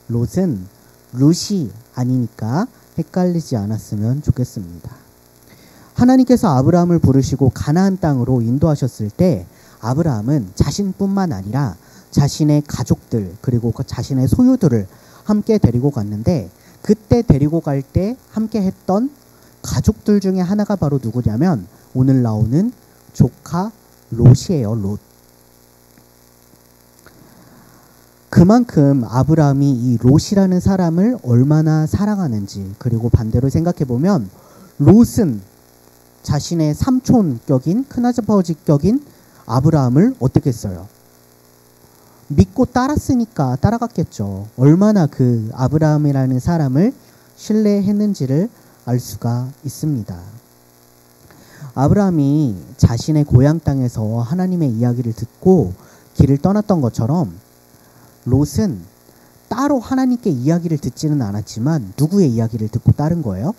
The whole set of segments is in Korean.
롯은 룻이 아니니까 헷갈리지 않았으면 좋겠습니다. 하나님께서 아브라함을 부르시고 가나안 땅으로 인도하셨을 때 아브라함은 자신뿐만 아니라 자신의 가족들 그리고 자신의 소유들을 함께 데리고 갔는데, 그때 데리고 갈 때 함께 했던 가족들 중에 하나가 바로 누구냐면 오늘 나오는 조카 롯이에요. 롯. 그만큼 아브라함이 이 롯이라는 사람을 얼마나 사랑하는지, 그리고 반대로 생각해보면 롯은 자신의 삼촌격인 큰아버지격인 아브라함을 어떻게 했어요? 믿고 따랐으니까 따라갔겠죠. 얼마나 그 아브라함이라는 사람을 신뢰했는지를 알 수가 있습니다. 아브라함이 자신의 고향 땅에서 하나님의 이야기를 듣고 길을 떠났던 것처럼 롯은 따로 하나님께 이야기를 듣지는 않았지만 누구의 이야기를 듣고 따른 거예요?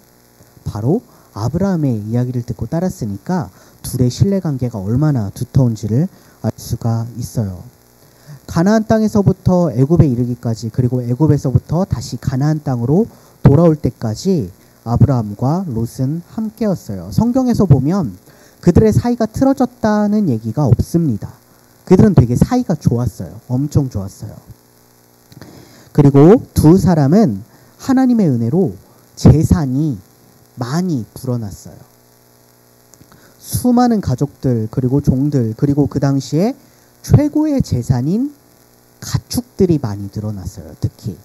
바로 아브라함의 이야기를 듣고 따랐으니까 둘의 신뢰관계가 얼마나 두터운지를 알 수가 있어요. 가나안 땅에서부터 애굽에 이르기까지, 그리고 애굽에서부터 다시 가나안 땅으로 돌아올 때까지 아브라함과 롯은 함께였어요. 성경에서 보면 그들의 사이가 틀어졌다는 얘기가 없습니다. 그들은 되게 사이가 좋았어요. 엄청 좋았어요. 그리고 두 사람은 하나님의 은혜로 재산이 많이 불어났어요. 수많은 가족들 그리고 종들, 그리고 그 당시에 최고의 재산인 가축들이 많이 늘어났어요. 특히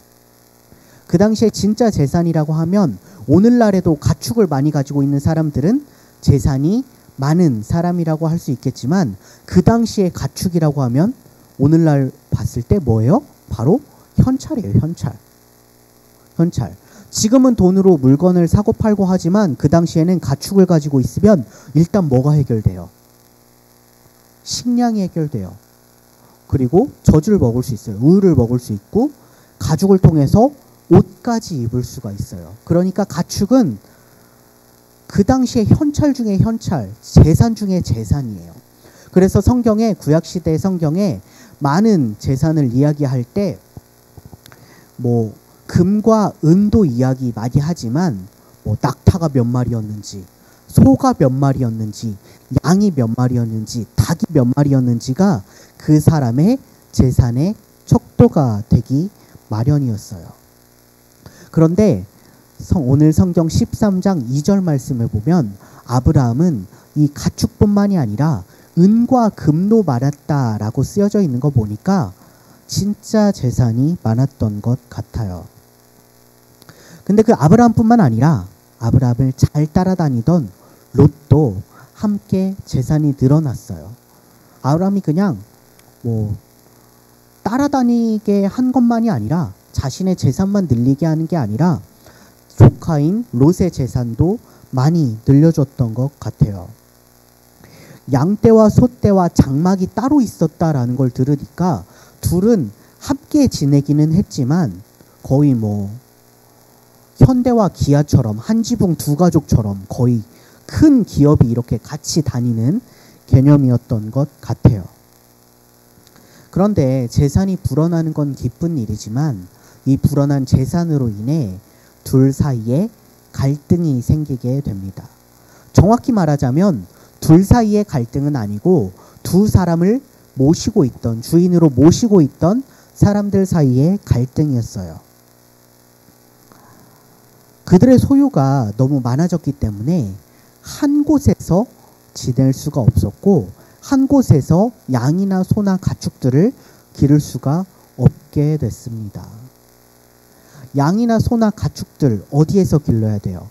그 당시에 진짜 재산이라고 하면, 오늘날에도 가축을 많이 가지고 있는 사람들은 재산이 많은 사람이라고 할 수 있겠지만, 그 당시에 가축이라고 하면 오늘날 봤을 때 뭐예요? 바로 현찰이에요. 현찰. 지금은 돈으로 물건을 사고 팔고 하지만 그 당시에는 가축을 가지고 있으면 일단 뭐가 해결돼요? 식량이 해결돼요. 그리고 젖을 먹을 수 있어요. 우유를 먹을 수 있고, 가죽을 통해서 옷까지 입을 수가 있어요. 그러니까 가축은 그 당시에 현찰 중에 현찰, 재산 중에 재산이에요. 그래서 성경에, 구약시대 성경에 많은 재산을 이야기할 때 뭐 금과 은도 이야기 많이 하지만 뭐 낙타가 몇 마리였는지, 소가 몇 마리였는지, 양이 몇 마리였는지, 닭이 몇 마리였는지가 그 사람의 재산의 척도가 되기 마련이었어요. 그런데 오늘 성경 13장 2절 말씀을 보면 아브라함은 이 가축뿐만이 아니라 은과 금도 많았다라고 쓰여져 있는 거 보니까 진짜 재산이 많았던 것 같아요. 근데 그 아브라함뿐만 아니라 아브라함을 잘 따라다니던 롯도 함께 재산이 늘어났어요. 아브라함이 그냥 뭐 따라다니게 한 것만이 아니라 자신의 재산만 늘리게 하는 게 아니라 조카인 롯의 재산도 많이 늘려줬던 것 같아요. 양떼와 소떼와 장막이 따로 있었다라는 걸 들으니까 둘은 함께 지내기는 했지만 거의 뭐 현대와 기아처럼 한 지붕 두 가족처럼 거의 큰 기업이 이렇게 같이 다니는 개념이었던 것 같아요. 그런데 재산이 불어나는 건 기쁜 일이지만 이 불어난 재산으로 인해 둘 사이에 갈등이 생기게 됩니다. 정확히 말하자면 둘 사이의 갈등은 아니고 두 사람을 모시고 있던, 주인으로 모시고 있던 사람들 사이의 갈등이었어요. 그들의 소유가 너무 많아졌기 때문에 한 곳에서 지낼 수가 없었고, 한 곳에서 양이나 소나 가축들을 기를 수가 없게 됐습니다. 양이나 소나 가축들 어디에서 길러야 돼요?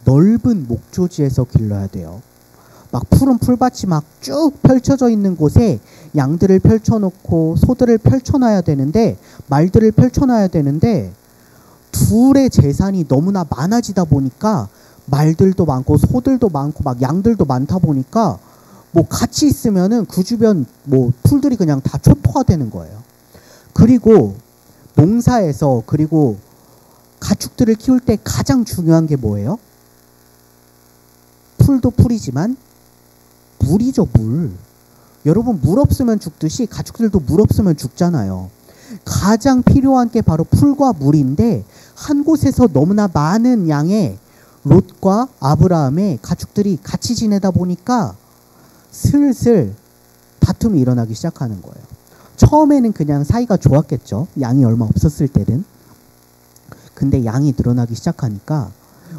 넓은 목초지에서 길러야 돼요. 막 푸른 풀밭이 막 쭉 펼쳐져 있는 곳에 양들을 펼쳐놓고 소들을 펼쳐놔야 되는데, 말들을 펼쳐놔야 되는데, 둘의 재산이 너무나 많아지다 보니까 말들도 많고 소들도 많고 막 양들도 많다 보니까 뭐 같이 있으면은 그 주변 뭐 풀들이 그냥 다 초토화 되는 거예요. 그리고 농사에서, 그리고 가축들을 키울 때 가장 중요한 게 뭐예요? 풀도 풀이지만 물이죠, 물. 여러분, 물 없으면 죽듯이 가축들도 물 없으면 죽잖아요. 가장 필요한 게 바로 풀과 물인데 한 곳에서 너무나 많은 양의 롯과 아브라함의 가축들이 같이 지내다 보니까 슬슬 다툼이 일어나기 시작하는 거예요. 처음에는 그냥 사이가 좋았겠죠. 양이 얼마 없었을 때는. 근데 양이 늘어나기 시작하니까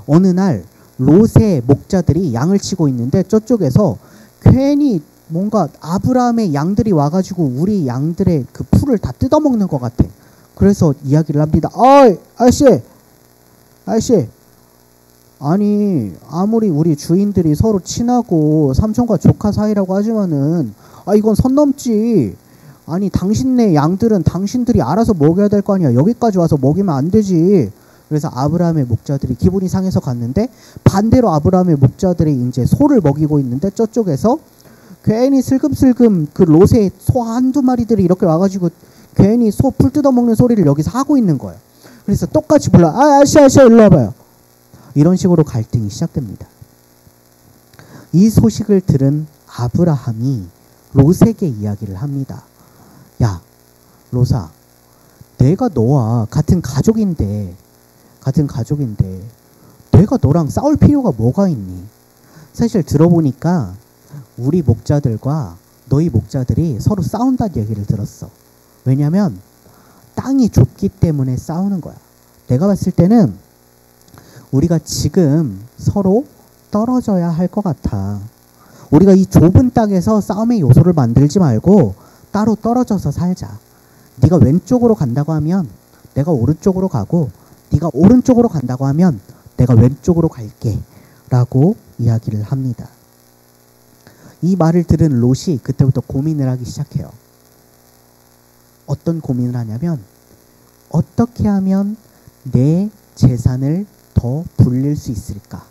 어느 날 롯의 목자들이 양을 치고 있는데 저쪽에서 괜히 뭔가 아브라함의 양들이 와가지고 우리 양들의 그 풀을 다 뜯어먹는 것 같아. 그래서 이야기를 합니다. 어이, 아저씨, 아니 아무리 우리 주인들이 서로 친하고 삼촌과 조카 사이라고 하지만은 이건 선 넘지. 아니 당신네 양들은 당신들이 알아서 먹여야 될 거 아니야. 여기까지 와서 먹이면 안 되지. 그래서 아브라함의 목자들이 기분이 상해서 갔는데 반대로 아브라함의 목자들이 이제 소를 먹이고 있는데 저쪽에서 괜히 슬금슬금 그 롯의 소 한두 마리들이 이렇게 와가지고 괜히 소 풀 뜯어먹는 소리를 여기서 하고 있는 거예요. 그래서 똑같이 불러. 아저씨 일로 와봐요. 이런 식으로 갈등이 시작됩니다. 이 소식을 들은 아브라함이 롯에게 이야기를 합니다. 야, 롯아, 내가 너와 같은 가족인데 내가 너랑 싸울 필요가 뭐가 있니? 사실 들어보니까 우리 목자들과 너희 목자들이 서로 싸운다는 얘기를 들었어. 왜냐면 땅이 좁기 때문에 싸우는 거야. 내가 봤을 때는 우리가 지금 서로 떨어져야 할 것 같아. 우리가 이 좁은 땅에서 싸움의 요소를 만들지 말고 따로 떨어져서 살자. 네가 왼쪽으로 간다고 하면 내가 오른쪽으로 가고, 네가 오른쪽으로 간다고 하면 내가 왼쪽으로 갈게 라고 이야기를 합니다. 이 말을 들은 롯이 그때부터 고민을 하기 시작해요. 어떤 고민을 하냐면 어떻게 하면 내 재산을 더 불릴 수 있을까?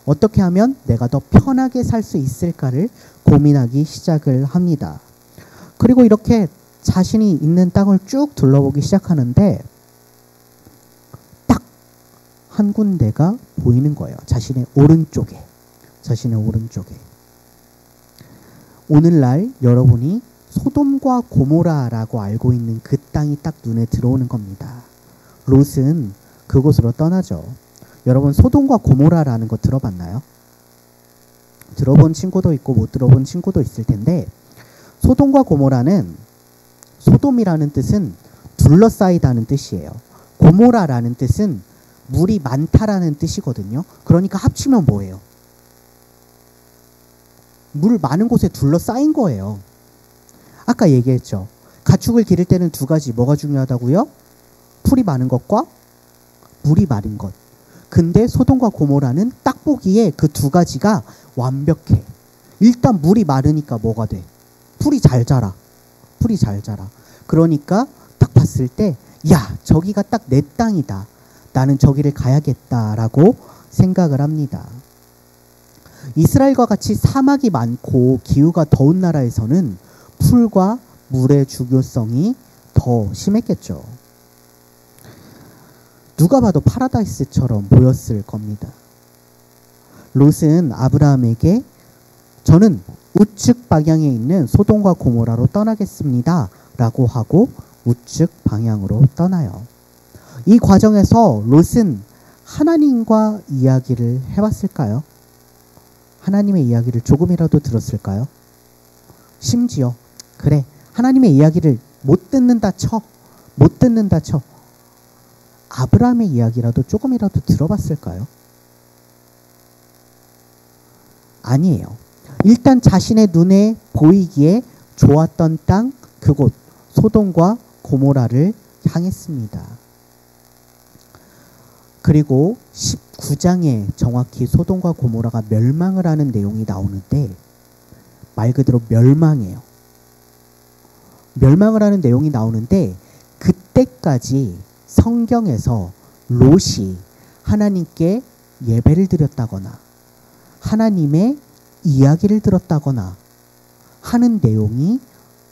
어떻게 하면 내가 더 편하게 살 수 있을까를 고민하기 시작을 합니다. 그리고 이렇게 자신이 있는 땅을 쭉 둘러보기 시작하는데 딱 한 군데가 보이는 거예요. 자신의 오른쪽에. 오늘날 여러분이 소돔과 고모라라고 알고 있는 그 땅이 딱 눈에 들어오는 겁니다. 롯은 그곳으로 떠나죠. 여러분 소돔과 고모라라는 거 들어봤나요? 들어본 친구도 있고 못 들어본 친구도 있을 텐데, 소돔과 고모라는, 소돔이라는 뜻은 둘러싸이다는 뜻이에요. 고모라라는 뜻은 물이 많다라는 뜻이거든요. 그러니까 합치면 뭐예요? 물 많은 곳에 둘러싸인 거예요. 아까 얘기했죠. 가축을 기를 때는 두 가지, 뭐가 중요하다고요? 풀이 많은 것과 물이 마른 것. 근데 소돔과 고모라는 딱 보기에 그 두 가지가 완벽해. 일단 물이 마르니까 뭐가 돼? 풀이 잘 자라. 그러니까 딱 봤을 때, 야, 저기가 딱 내 땅이다. 나는 저기를 가야겠다라고 생각을 합니다. 이스라엘과 같이 사막이 많고 기후가 더운 나라에서는 풀과 물의 중요성이 더 심했겠죠. 누가 봐도 파라다이스처럼 보였을 겁니다. 롯은 아브라함에게 저는 우측 방향에 있는 소돔과 고모라로 떠나겠습니다 라고 하고 우측 방향으로 떠나요. 이 과정에서 롯은 하나님과 이야기를 해봤을까요? 하나님의 이야기를 조금이라도 들었을까요? 심지어 그래, 하나님의 이야기를 못 듣는다 쳐. 아브라함의 이야기라도 조금이라도 들어봤을까요? 아니에요. 일단 자신의 눈에 보이기에 좋았던 땅, 그곳 소돔과 고모라를 향했습니다. 그리고 19장에 정확히 소돔과 고모라가 멸망을 하는 내용이 나오는데 말 그대로 멸망해요. 멸망을 하는 내용이 나오는데 그때까지 성경에서 롯이 하나님께 예배를 드렸다거나 하나님의 이야기를 들었다거나 하는 내용이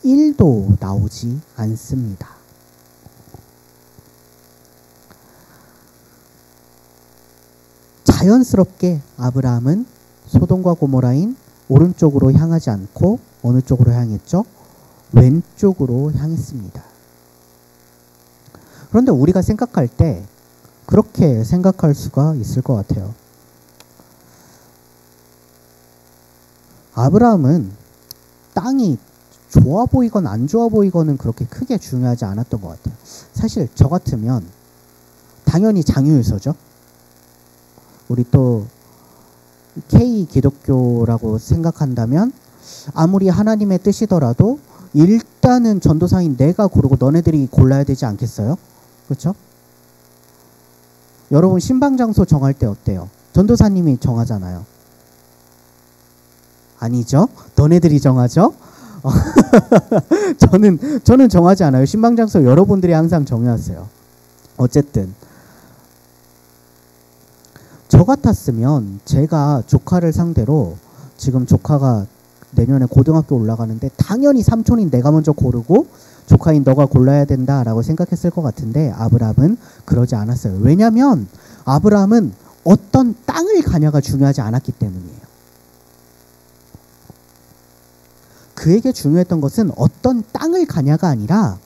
1도 나오지 않습니다. 자연스럽게 아브라함은 소돔과 고모라인 오른쪽으로 향하지 않고 어느 쪽으로 향했죠? 왼쪽으로 향했습니다. 그런데 우리가 생각할 때 그렇게 생각할 수가 있을 것 같아요. 아브라함은 땅이 좋아 보이건 안 좋아 보이건은 그렇게 크게 중요하지 않았던 것 같아요. 사실 저 같으면 당연히 장유유서죠. 우리 또 K 기독교라고 생각한다면 아무리 하나님의 뜻이더라도 일단은 전도사인 내가 고르고 너네들이 골라야 되지 않겠어요? 그렇죠? 여러분 신방장소 정할 때 어때요? 전도사님이 정하잖아요. 아니죠? 너네들이 정하죠? 저는 정하지 않아요. 신방장소 여러분들이 항상 정해왔어요. 어쨌든 저 같았으면 제가 조카를 상대로, 지금 조카가 내년에 고등학교 올라가는데 당연히 삼촌인 내가 먼저 고르고 조카인 너가 골라야 된다라고 생각했을 것 같은데 아브라함은 그러지 않았어요. 왜냐하면 아브라함은 어떤 땅을 가냐가 중요하지 않았기 때문이에요. 그에게 중요했던 것은 어떤 땅을 가냐가 아니라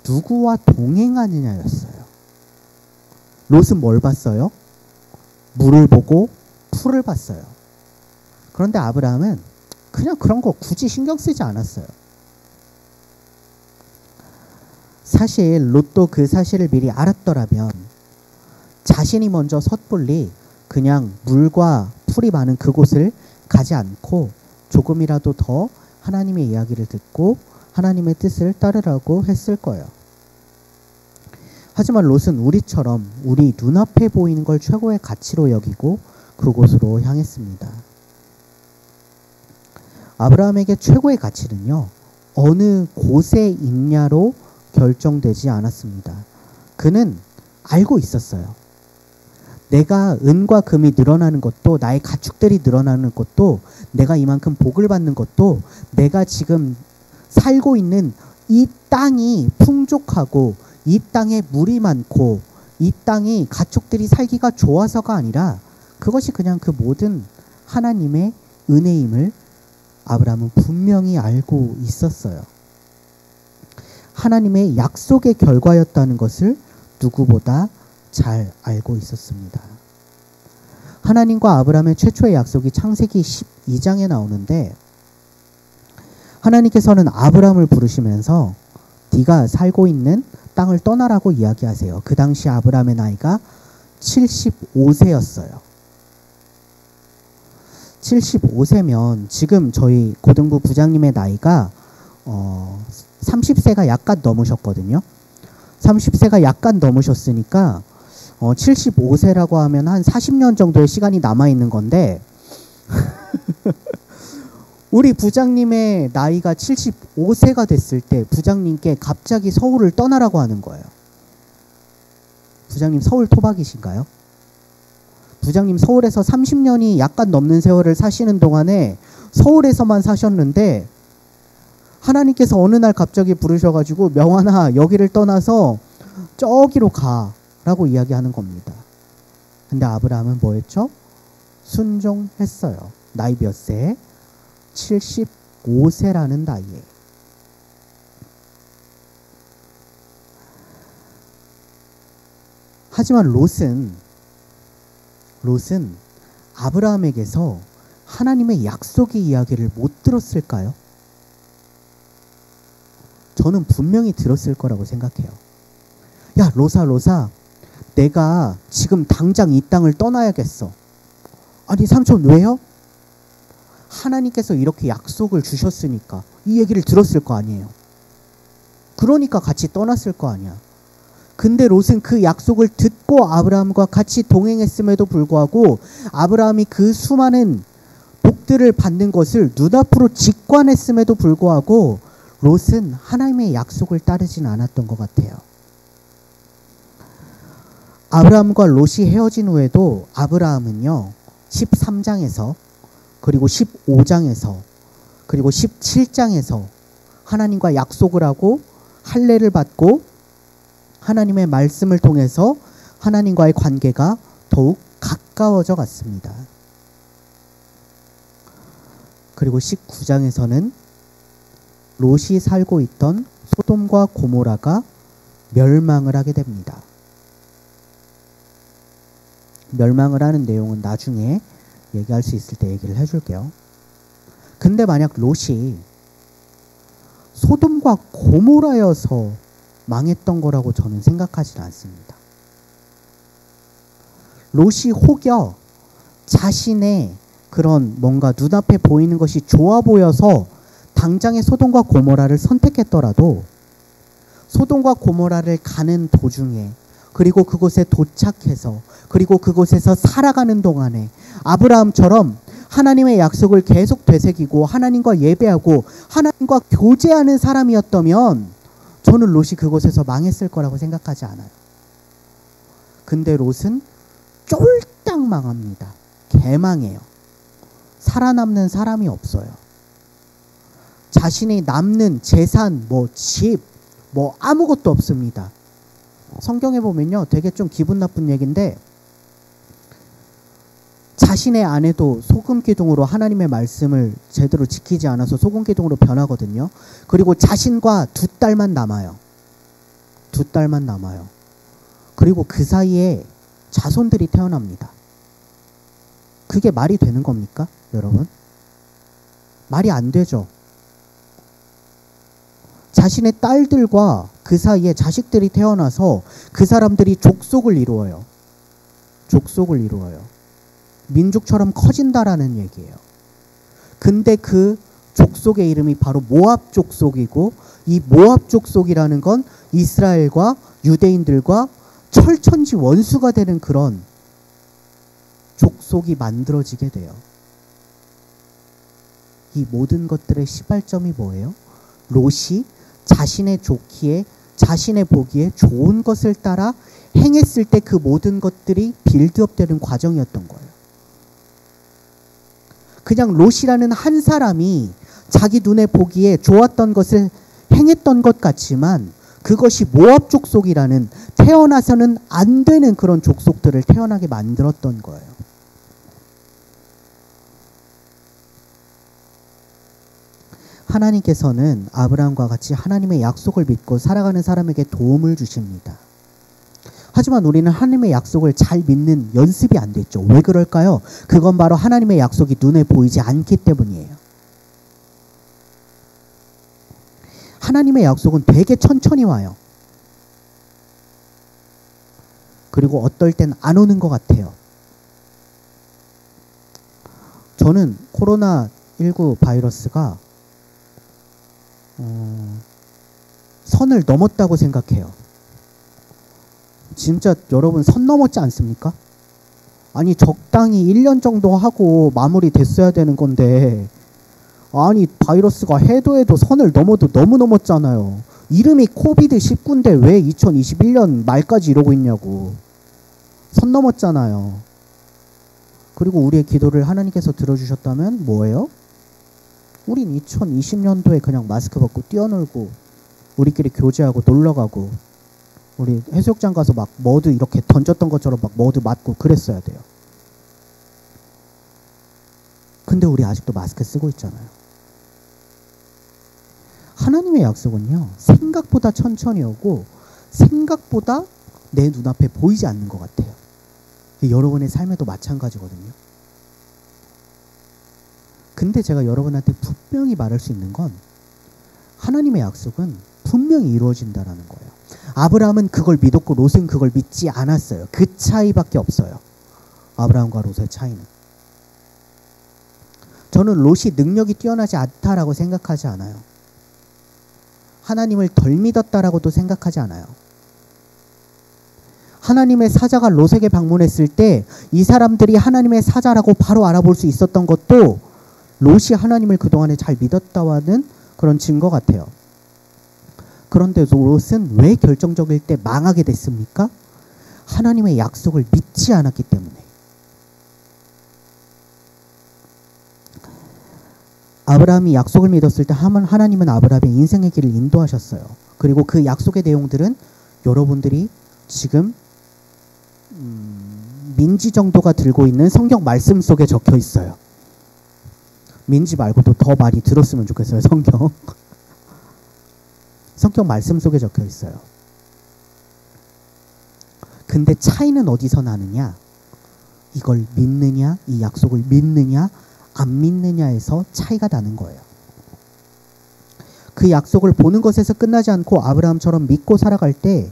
누구와 동행하느냐였어요. 롯은 뭘 봤어요? 물을 보고 풀을 봤어요. 그런데 아브라함은 그냥 그런 거 굳이 신경 쓰지 않았어요. 사실 롯도 그 사실을 미리 알았더라면 자신이 먼저 섣불리 그냥 물과 풀이 많은 그곳을 가지 않고 조금이라도 더 하나님의 이야기를 듣고 하나님의 뜻을 따르라고 했을 거예요. 하지만 롯은 우리처럼 우리 눈앞에 보이는 걸 최고의 가치로 여기고 그곳으로 향했습니다. 아브라함에게 최고의 가치는요, 어느 곳에 있냐로 결정되지 않았습니다. 그는 알고 있었어요. 내가 은과 금이 늘어나는 것도, 나의 가축들이 늘어나는 것도, 내가 이만큼 복을 받는 것도, 내가 지금 살고 있는 이 땅이 풍족하고 이 땅에 물이 많고 이 땅이 가축들이 살기가 좋아서가 아니라 그것이 그냥 그 모든 하나님의 은혜임을 아브라함은 분명히 알고 있었어요. 하나님의 약속의 결과였다는 것을 누구보다 잘 알고 있었습니다. 하나님과 아브라함의 최초의 약속이 창세기 12장에 나오는데 하나님께서는 아브라함을 부르시면서 네가 살고 있는 땅을 떠나라고 이야기하세요. 그 당시 아브라함의 나이가 75세였어요. 75세면 지금 저희 고등부 부장님의 나이가 30세가 약간 넘으셨거든요. 30세가 약간 넘으셨으니까 75세라고 하면 한 40년 정도의 시간이 남아있는 건데 우리 부장님의 나이가 75세가 됐을 때 부장님께 갑자기 서울을 떠나라고 하는 거예요. 부장님 서울 토박이신가요? 부장님 서울에서 30년이 약간 넘는 세월을 사시는 동안에 서울에서만 사셨는데 하나님께서 어느 날 갑자기 부르셔가지고 명환아 여기를 떠나서 저기로 가라고 이야기하는 겁니다. 근데 아브라함은 뭐 했죠? 순종했어요. 나이 몇 세? 75세라는 나이에. 하지만 롯은 아브라함에게서 하나님의 약속의 이야기를 못 들었을까요? 저는 분명히 들었을 거라고 생각해요. 야, 롯아, 내가 지금 당장 이 땅을 떠나야겠어. 아니, 삼촌 왜요? 하나님께서 이렇게 약속을 주셨으니까 이 얘기를 들었을 거 아니에요. 그러니까 같이 떠났을 거 아니야. 근데 롯은 그 약속을 듣고 아브라함과 같이 동행했음에도 불구하고 아브라함이 그 수많은 복들을 받는 것을 눈앞으로 직관했음에도 불구하고 롯은 하나님의 약속을 따르진 않았던 것 같아요. 아브라함과 롯이 헤어진 후에도 아브라함은요 13장에서 그리고 15장에서 그리고 17장에서 하나님과 약속을 하고 할례를 받고 하나님의 말씀을 통해서 하나님과의 관계가 더욱 가까워져 갔습니다. 그리고 19장에서는 롯이 살고 있던 소돔과 고모라가 멸망을 하게 됩니다. 멸망을 하는 내용은 나중에 얘기할 수 있을 때 얘기를 해줄게요. 근데 만약 롯이 소돔과 고모라여서 망했던 거라고 저는 생각하지는 않습니다. 롯이 혹여 자신의 그런 뭔가 눈앞에 보이는 것이 좋아 보여서 당장의 소돔과 고모라를 선택했더라도 소돔과 고모라를 가는 도중에 그리고 그곳에 도착해서 그리고 그곳에서 살아가는 동안에 아브라함처럼 하나님의 약속을 계속 되새기고 하나님과 예배하고 하나님과 교제하는 사람이었다면 저는 롯이 그곳에서 망했을 거라고 생각하지 않아요. 근데 롯은 쫄딱 망합니다. 개망해요. 살아남는 사람이 없어요. 자신이 남는 재산, 집, 아무것도 없습니다. 성경에 보면요, 되게 좀 기분 나쁜 얘기인데 자신의 아내도 소금 기둥으로 하나님의 말씀을 제대로 지키지 않아서 소금 기둥으로 변하거든요. 그리고 자신과 두 딸만 남아요. 두 딸만 남아요. 그리고 그 사이에 자손들이 태어납니다. 그게 말이 되는 겁니까, 여러분? 말이 안 되죠. 자신의 딸들과 그 사이에 자식들이 태어나서 그 사람들이 족속을 이루어요. 족속을 이루어요. 민족처럼 커진다라는 얘기예요. 근데 그 족속의 이름이 바로 모압 족속이고 이 모압 족속이라는 건 이스라엘과 유대인들과 철천지 원수가 되는 그런 족속이 만들어지게 돼요. 이 모든 것들의 시발점이 뭐예요? 롯이 자신의 좋기에 자신의 보기에 좋은 것을 따라 행했을 때 그 모든 것들이 빌드업 되는 과정이었던 거예요. 그냥 롯이라는 한 사람이 자기 눈에 보기에 좋았던 것을 행했던 것 같지만 그것이 모압 족속이라는 태어나서는 안 되는 그런 족속들을 태어나게 만들었던 거예요. 하나님께서는 아브라함과 같이 하나님의 약속을 믿고 살아가는 사람에게 도움을 주십니다. 하지만 우리는 하나님의 약속을 잘 믿는 연습이 안 됐죠. 왜 그럴까요? 그건 바로 하나님의 약속이 눈에 보이지 않기 때문이에요. 하나님의 약속은 되게 천천히 와요. 그리고 어떨 땐 안 오는 것 같아요. 저는 코로나19 바이러스가 선을 넘었다고 생각해요. 진짜 여러분 선 넘었지 않습니까? 아니 적당히 1년 정도 하고 마무리 됐어야 되는 건데 아니 바이러스가 해도 선을 넘어도 너무 넘었잖아요. 이름이 코비드19인데 왜 2021년 말까지 이러고 있냐고. 선 넘었잖아요. 그리고 우리의 기도를 하나님께서 들어주셨다면 뭐예요? 우린 2020년도에 그냥 마스크 벗고 뛰어놀고 우리끼리 교제하고 놀러가고 우리 해수욕장 가서 막 머드 이렇게 던졌던 것처럼 막 머드 맞고 그랬어야 돼요. 근데 우리 아직도 마스크 쓰고 있잖아요. 하나님의 약속은요, 생각보다 천천히 오고 생각보다 내 눈앞에 보이지 않는 것 같아요. 여러분의 삶에도 마찬가지거든요. 근데 제가 여러분한테 분명히 말할 수 있는 건 하나님의 약속은 분명히 이루어진다라는 거예요. 아브라함은 그걸 믿었고 롯은 그걸 믿지 않았어요. 그 차이밖에 없어요. 아브라함과 롯의 차이는. 저는 롯이 능력이 뛰어나지 않다라고 생각하지 않아요. 하나님을 덜 믿었다라고도 생각하지 않아요. 하나님의 사자가 롯에게 방문했을 때 이 사람들이 하나님의 사자라고 바로 알아볼 수 있었던 것도 롯이 하나님을 그동안에 잘 믿었다와는 그런 증거 같아요. 그런데 롯은 왜 결정적일 때 망하게 됐습니까? 하나님의 약속을 믿지 않았기 때문에. 아브라함이 약속을 믿었을 때 하나님은 아브라함의 인생의 길을 인도하셨어요. 그리고 그 약속의 내용들은 여러분들이 지금 민지 정도가 들고 있는 성경 말씀 속에 적혀 있어요. 민지 말고도 더 많이 들었으면 좋겠어요. 성경 말씀 속에 적혀 있어요. 근데 차이는 어디서 나느냐? 이걸 믿느냐, 이 약속을 믿느냐, 안 믿느냐에서 차이가 나는 거예요. 그 약속을 보는 것에서 끝나지 않고 아브라함처럼 믿고 살아갈 때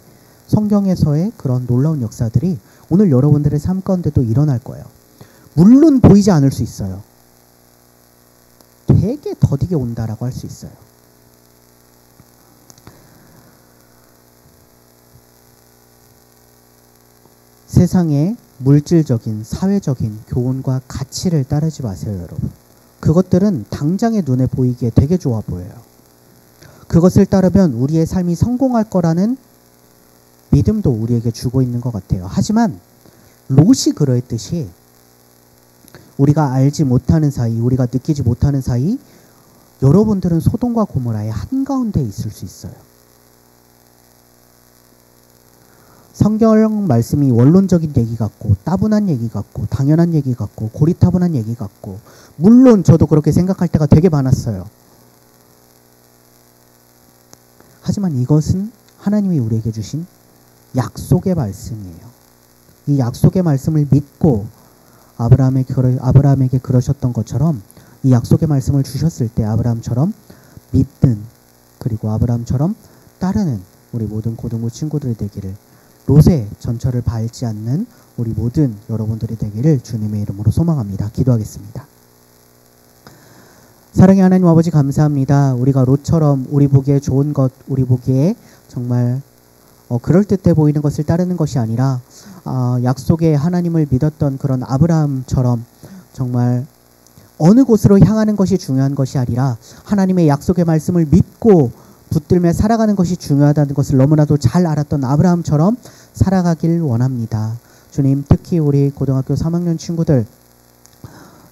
성경에서의 그런 놀라운 역사들이 오늘 여러분들의 삶 가운데도 일어날 거예요. 물론 보이지 않을 수 있어요. 되게 더디게 온다라고 할 수 있어요. 세상의 물질적인, 사회적인 교훈과 가치를 따르지 마세요, 여러분. 그것들은 당장의 눈에 보이기에 되게 좋아 보여요. 그것을 따르면 우리의 삶이 성공할 거라는 믿음도 우리에게 주고 있는 것 같아요. 하지만 롯이 그러했듯이 우리가 알지 못하는 사이, 우리가 느끼지 못하는 사이 여러분들은 소돔과 고모라의 한가운데 있을 수 있어요. 성경 말씀이 원론적인 얘기 같고 따분한 얘기 같고 당연한 얘기 같고 고리타분한 얘기 같고 물론 저도 그렇게 생각할 때가 되게 많았어요. 하지만 이것은 하나님이 우리에게 주신 약속의 말씀이에요. 이 약속의 말씀을 믿고 아브라함에게 그러셨던 것처럼 이 약속의 말씀을 주셨을 때 아브라함처럼 믿는 그리고 아브라함처럼 따르는 우리 모든 고등부 친구들이 되기를 롯의 전철을 밟지 않는 우리 모든 여러분들이 되기를 주님의 이름으로 소망합니다. 기도하겠습니다. 사랑의 하나님 아버지 감사합니다. 우리가 롯처럼 우리 보기에 좋은 것, 우리 보기에 정말 그럴듯해 보이는 것을 따르는 것이 아니라 약속의 하나님을 믿었던 그런 아브라함처럼 정말 어느 곳으로 향하는 것이 중요한 것이 아니라 하나님의 약속의 말씀을 믿고 붙들며 살아가는 것이 중요하다는 것을 너무나도 잘 알았던 아브라함처럼 살아가길 원합니다. 주님, 특히 우리 고등학교 3학년 친구들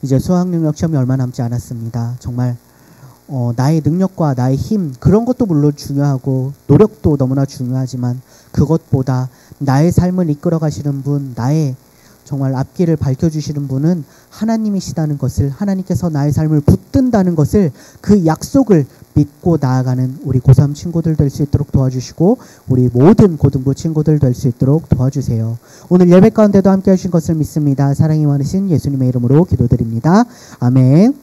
이제 수학능력 시험이 얼마 남지 않았습니다. 정말 나의 능력과 나의 힘 그런 것도 물론 중요하고 노력도 너무나 중요하지만 그것보다 나의 삶을 이끌어 가시는 분, 나의 정말 앞길을 밝혀주시는 분은 하나님이시다는 것을, 하나님께서 나의 삶을 붙든다는 것을, 그 약속을 믿고 나아가는 우리 고3 친구들 될 수 있도록 도와주시고 우리 모든 고등부 친구들 될 수 있도록 도와주세요. 오늘 예배 가운데도 함께 하신 것을 믿습니다. 사랑이 많으신 예수님의 이름으로 기도드립니다. 아멘.